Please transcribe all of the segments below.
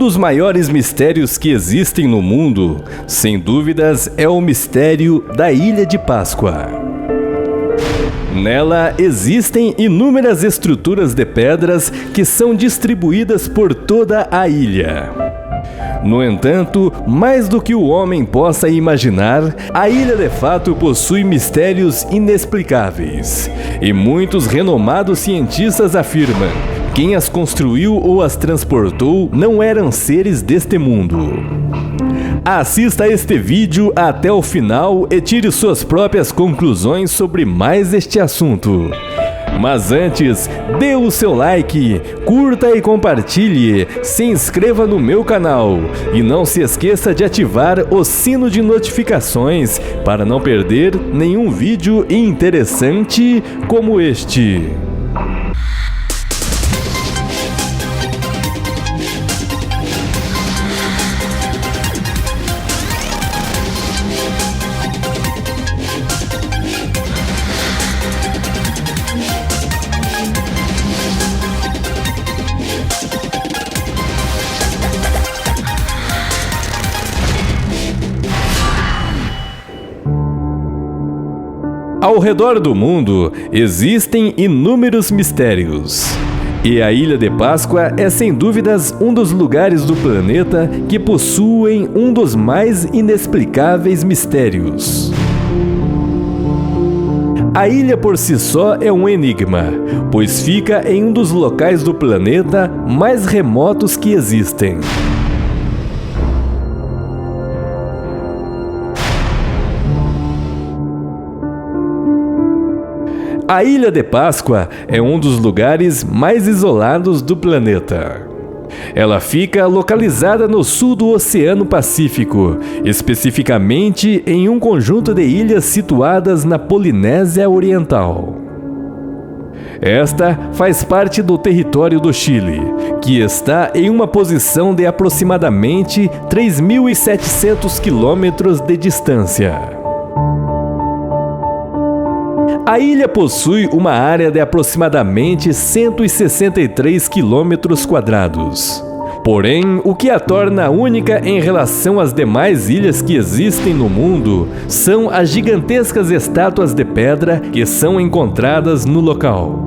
dos maiores mistérios que existem no mundo, sem dúvidas, é o mistério da Ilha de Páscoa. Nela existem inúmeras estruturas de pedras que são distribuídas por toda a ilha. No entanto, mais do que o homem possa imaginar, a ilha de fato possui mistérios inexplicáveis. E muitos renomados cientistas afirmam: quem as construiu ou as transportou não eram seres deste mundo. Assista este vídeo até o final e tire suas próprias conclusões sobre mais este assunto. Mas antes, dê o seu like, curta e compartilhe, se inscreva no meu canal e não se esqueça de ativar o sino de notificações para não perder nenhum vídeo interessante como este. Ao redor do mundo existem inúmeros mistérios. E a Ilha de Páscoa é sem dúvidas um dos lugares do planeta que possuem um dos mais inexplicáveis mistérios. A ilha por si só é um enigma, pois fica em um dos locais do planeta mais remotos que existem. A Ilha de Páscoa é um dos lugares mais isolados do planeta. Ela fica localizada no sul do Oceano Pacífico, especificamente em um conjunto de ilhas situadas na Polinésia Oriental. Esta faz parte do território do Chile, que está em uma posição de aproximadamente 3.700 quilômetros de distância. A ilha possui uma área de aproximadamente 163 quilômetros quadrados. Porém, o que a torna única em relação às demais ilhas que existem no mundo são as gigantescas estátuas de pedra que são encontradas no local.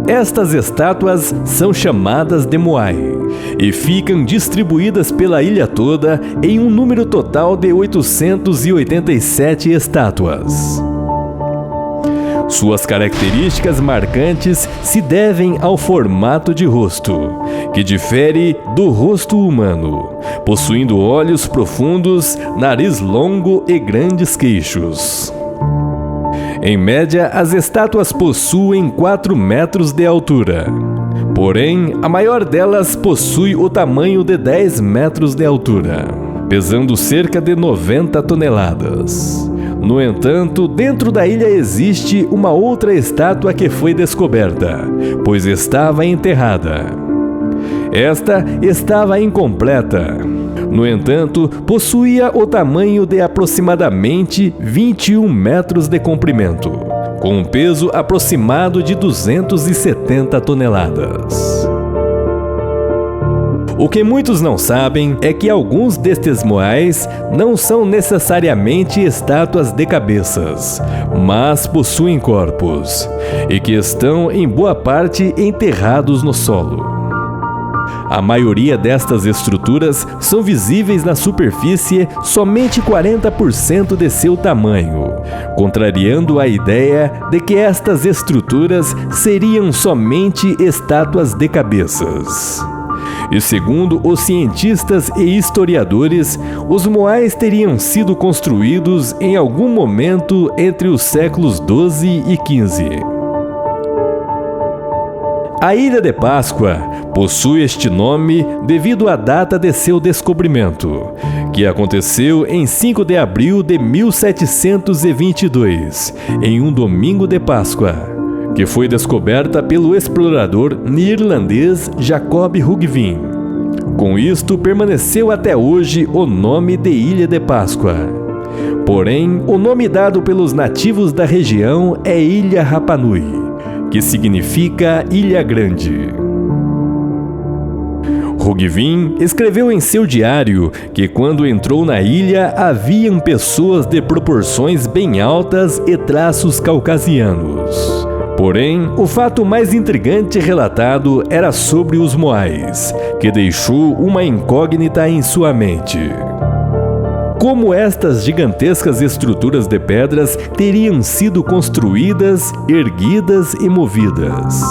Estas estátuas são chamadas de moai e ficam distribuídas pela ilha toda em um número total de 887 estátuas. Suas características marcantes se devem ao formato de rosto, que difere do rosto humano, possuindo olhos profundos, nariz longo e grandes queixos. Em média, as estátuas possuem 4 metros de altura. Porém, a maior delas possui o tamanho de 10 metros de altura, pesando cerca de 90 toneladas. No entanto, dentro da ilha existe uma outra estátua que foi descoberta, pois estava enterrada. Esta estava incompleta. No entanto, possuía o tamanho de aproximadamente 21 metros de comprimento, com um peso aproximado de 270 toneladas. O que muitos não sabem é que alguns destes moais não são necessariamente estátuas de cabeças, mas possuem corpos, e que estão em boa parte enterrados no solo. A maioria destas estruturas são visíveis na superfície somente 40% de seu tamanho, contrariando a ideia de que estas estruturas seriam somente estátuas de cabeças. E segundo os cientistas e historiadores, os moais teriam sido construídos em algum momento entre os séculos XII e XV. A Ilha de Páscoa possui este nome devido à data de seu descobrimento, que aconteceu em 5 de abril de 1722, em um domingo de Páscoa, que foi descoberta pelo explorador neerlandês Jacob Roggeveen. Com isto, permaneceu até hoje o nome de Ilha de Páscoa. Porém, o nome dado pelos nativos da região é Ilha Rapa Nui, que significa Ilha Grande. Roggeveen escreveu em seu diário que quando entrou na ilha haviam pessoas de proporções bem altas e traços caucasianos. Porém, o fato mais intrigante relatado era sobre os Moais, que deixou uma incógnita em sua mente. Como estas gigantescas estruturas de pedras teriam sido construídas, erguidas e movidas?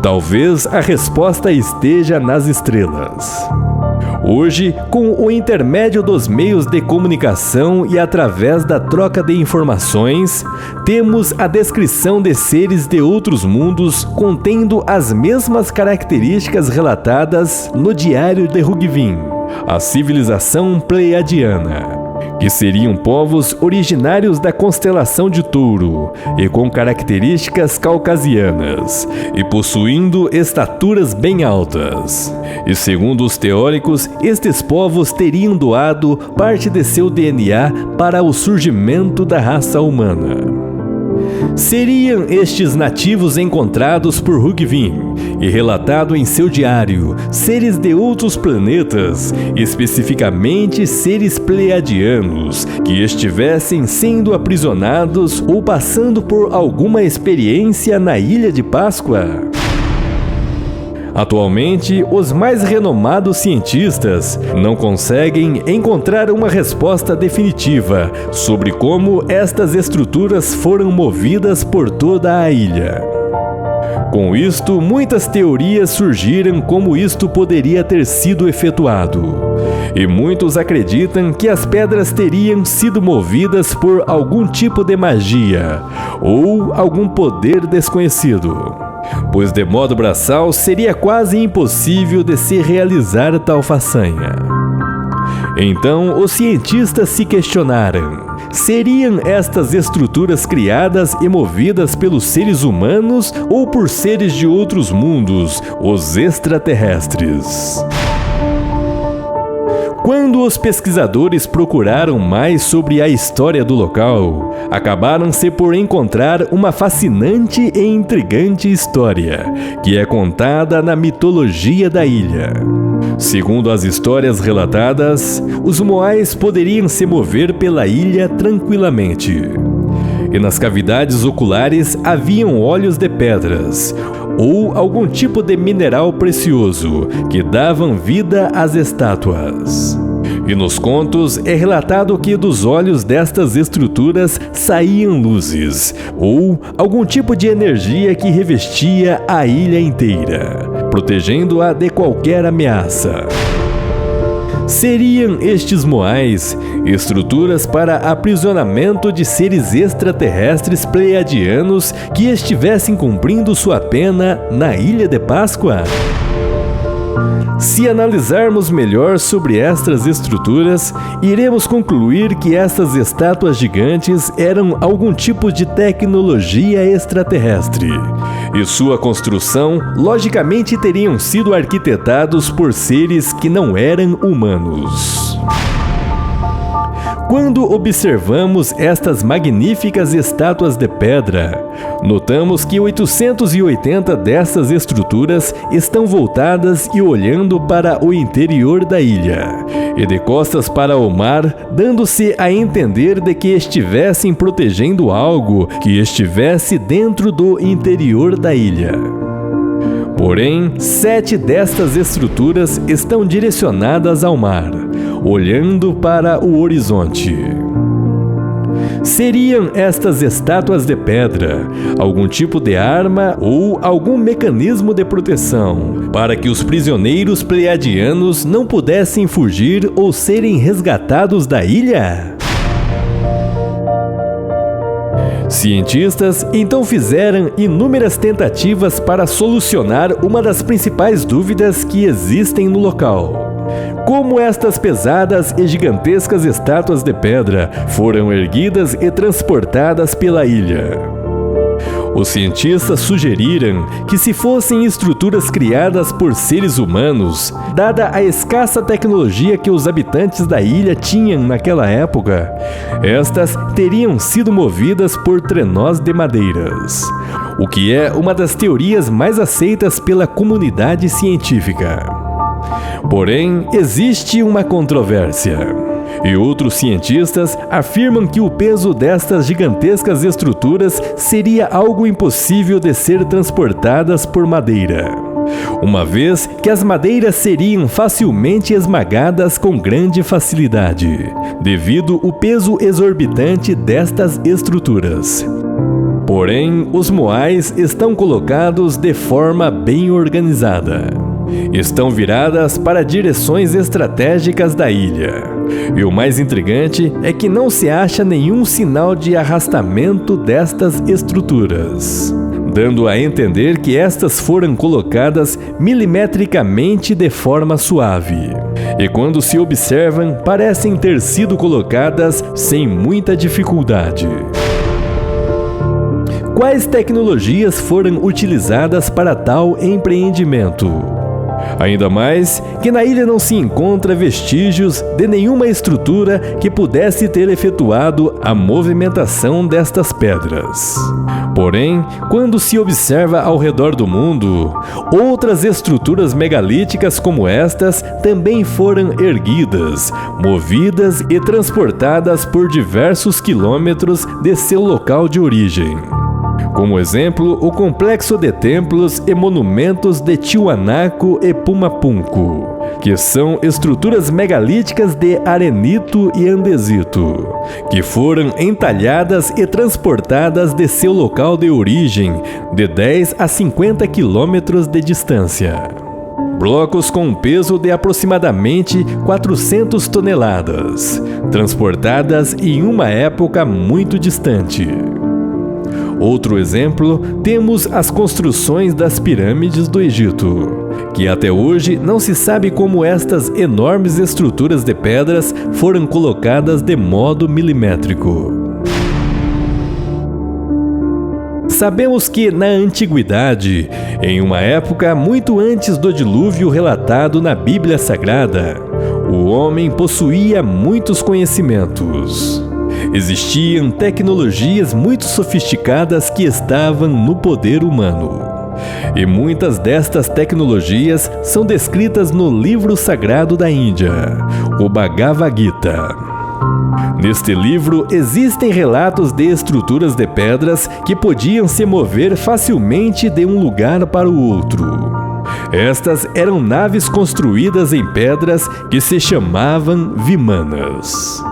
Talvez a resposta esteja nas estrelas. Hoje, com o intermédio dos meios de comunicação e através da troca de informações, temos a descrição de seres de outros mundos contendo as mesmas características relatadas no diário de Roggeveen, a civilização pleiadiana, que seriam povos originários da constelação de Touro e com características caucasianas e possuindo estaturas bem altas. E segundo os teóricos, estes povos teriam doado parte de seu DNA para o surgimento da raça humana. Seriam estes nativos encontrados por Roggeveen e relatado em seu diário seres de outros planetas, especificamente seres pleiadianos, que estivessem sendo aprisionados ou passando por alguma experiência na Ilha de Páscoa? Atualmente, os mais renomados cientistas não conseguem encontrar uma resposta definitiva sobre como estas estruturas foram movidas por toda a ilha. Com isto, muitas teorias surgiram como isto poderia ter sido efetuado, e muitos acreditam que as pedras teriam sido movidas por algum tipo de magia ou algum poder desconhecido, pois de modo braçal seria quase impossível de se realizar tal façanha. Então, os cientistas se questionaram: seriam estas estruturas criadas e movidas pelos seres humanos ou por seres de outros mundos, os extraterrestres? Quando os pesquisadores procuraram mais sobre a história do local, acabaram-se por encontrar uma fascinante e intrigante história, que é contada na mitologia da ilha. Segundo as histórias relatadas, os Moais poderiam se mover pela ilha tranquilamente. E nas cavidades oculares haviam olhos de pedras, ou algum tipo de mineral precioso, que davam vida às estátuas. E nos contos é relatado que dos olhos destas estruturas saíam luzes, ou algum tipo de energia que revestia a ilha inteira, protegendo-a de qualquer ameaça. Seriam estes Moais estruturas para aprisionamento de seres extraterrestres pleiadianos que estivessem cumprindo sua pena na Ilha de Páscoa? Se analisarmos melhor sobre estas estruturas, iremos concluir que estas estátuas gigantes eram algum tipo de tecnologia extraterrestre, e sua construção logicamente teriam sido arquitetados por seres que não eram humanos. Quando observamos estas magníficas estátuas de pedra, notamos que 880 dessas estruturas estão voltadas e olhando para o interior da ilha, e de costas para o mar, dando-se a entender de que estivessem protegendo algo que estivesse dentro do interior da ilha. Porém, 7 destas estruturas estão direcionadas ao mar, olhando para o horizonte. Seriam estas estátuas de pedra algum tipo de arma ou algum mecanismo de proteção para que os prisioneiros pleiadianos não pudessem fugir ou serem resgatados da ilha? Cientistas então fizeram inúmeras tentativas para solucionar uma das principais dúvidas que existem no local: como estas pesadas e gigantescas estátuas de pedra foram erguidas e transportadas pela ilha. Os cientistas sugeriram que, se fossem estruturas criadas por seres humanos, dada a escassa tecnologia que os habitantes da ilha tinham naquela época, estas teriam sido movidas por trenós de madeiras, o que é uma das teorias mais aceitas pela comunidade científica. Porém, existe uma controvérsia. E outros cientistas afirmam que o peso destas gigantescas estruturas seria algo impossível de ser transportadas por madeira, uma vez que as madeiras seriam facilmente esmagadas com grande facilidade, devido ao peso exorbitante destas estruturas. Porém, os moais estão colocados de forma bem organizada. Estão viradas para direções estratégicas da ilha. E o mais intrigante é que não se acha nenhum sinal de arrastamento destas estruturas, dando a entender que estas foram colocadas milimetricamente de forma suave. E quando se observam, parecem ter sido colocadas sem muita dificuldade. Quais tecnologias foram utilizadas para tal empreendimento? Ainda mais que na ilha não se encontra vestígios de nenhuma estrutura que pudesse ter efetuado a movimentação destas pedras. Porém, quando se observa ao redor do mundo, outras estruturas megalíticas como estas também foram erguidas, movidas e transportadas por diversos quilômetros de seu local de origem. Como exemplo, o complexo de templos e monumentos de Tiwanaku e Pumapunku, que são estruturas megalíticas de arenito e andesito, que foram entalhadas e transportadas de seu local de origem, de 10 a 50 quilômetros de distância. Blocos com um peso de aproximadamente 400 toneladas, transportadas em uma época muito distante. Outro exemplo, temos as construções das pirâmides do Egito, que até hoje não se sabe como estas enormes estruturas de pedras foram colocadas de modo milimétrico. Sabemos que na antiguidade, em uma época muito antes do dilúvio relatado na Bíblia Sagrada, o homem possuía muitos conhecimentos. Existiam tecnologias muito sofisticadas que estavam no poder humano. E muitas destas tecnologias são descritas no livro sagrado da Índia, o Bhagavad Gita. Neste livro existem relatos de estruturas de pedras que podiam se mover facilmente de um lugar para o outro. Estas eram naves construídas em pedras que se chamavam Vimanas.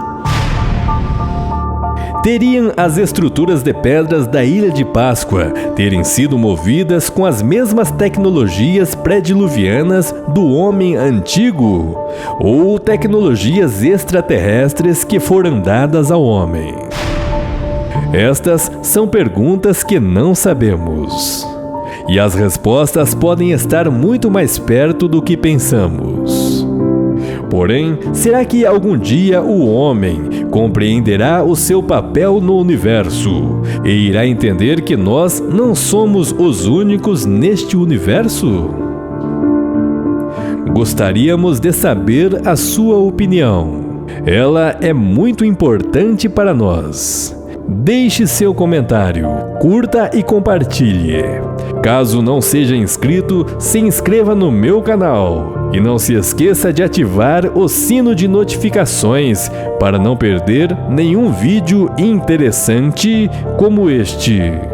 Teriam as estruturas de pedras da Ilha de Páscoa terem sido movidas com as mesmas tecnologias pré-diluvianas do homem antigo ou tecnologias extraterrestres que foram dadas ao homem? Estas são perguntas que não sabemos. E as respostas podem estar muito mais perto do que pensamos. Porém, será que algum dia o homem compreenderá o seu papel no universo e irá entender que nós não somos os únicos neste universo? Gostaríamos de saber a sua opinião. Ela é muito importante para nós. Deixe seu comentário, curta e compartilhe. Caso não seja inscrito, se inscreva no meu canal. E não se esqueça de ativar o sino de notificações para não perder nenhum vídeo interessante como este.